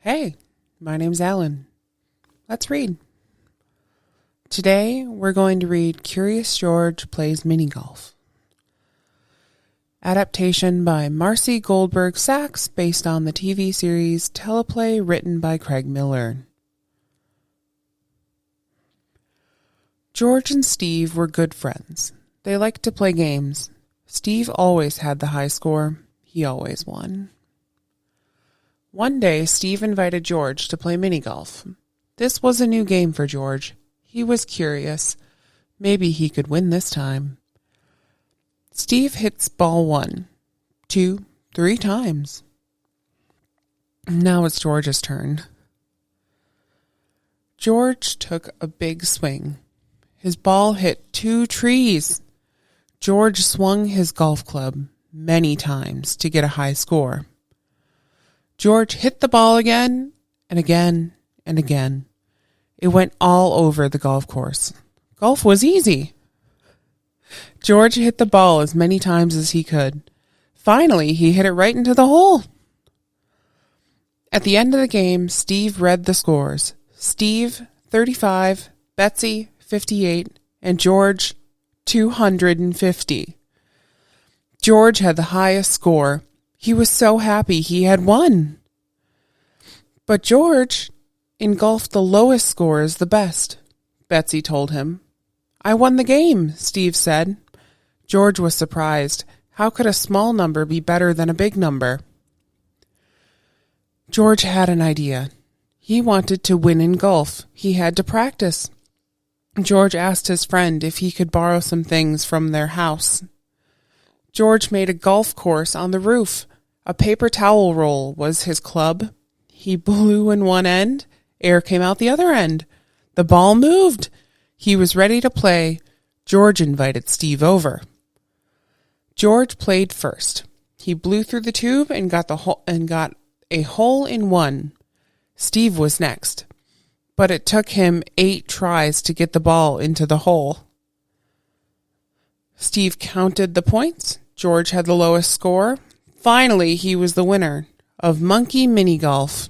Hey, my name's Alan. Let's read. Today, we're going to read Curious George Plays Mini Golf. Adaptation by Marcy Goldberg Sachs based on the TV series Teleplay written by Craig Miller. George and Steve were good friends. They liked to play games. Steve always had the high score. He always won. One day, Steve invited George to play mini golf. This was a new game for George. He was curious. Maybe he could win this time. Steve hits ball 1, 2, 3 times. Now it's George's turn. George took a big swing. His ball hit 2 trees. George swung his golf club many times to get a high score. George hit the ball again and again and again. It went all over the golf course. Golf was easy. George hit the ball as many times as he could. Finally, he hit it right into the hole. At the end of the game, Steve read the scores. Steve, 35, Betsy, 58, and George, 250. George had the highest score. He was so happy he had won. But George, in golf the lowest score is the best, Betsy told him. I won the game, Steve said. George was surprised. How could a small number be better than a big number? George had an idea. He wanted to win in golf. He had to practice. George asked his friend if he could borrow some things from their house. George made a golf course on the roof. A paper towel roll was his club. He blew in one end. Air came out the other end. The ball moved. He was ready to play. George invited Steve over. George played first. He blew through the tube and got a hole in one. Steve was next, but it took him 8 tries to get the ball into the hole. Steve counted the points. George had the lowest score. Finally, he was the winner of Monkey Mini Golf.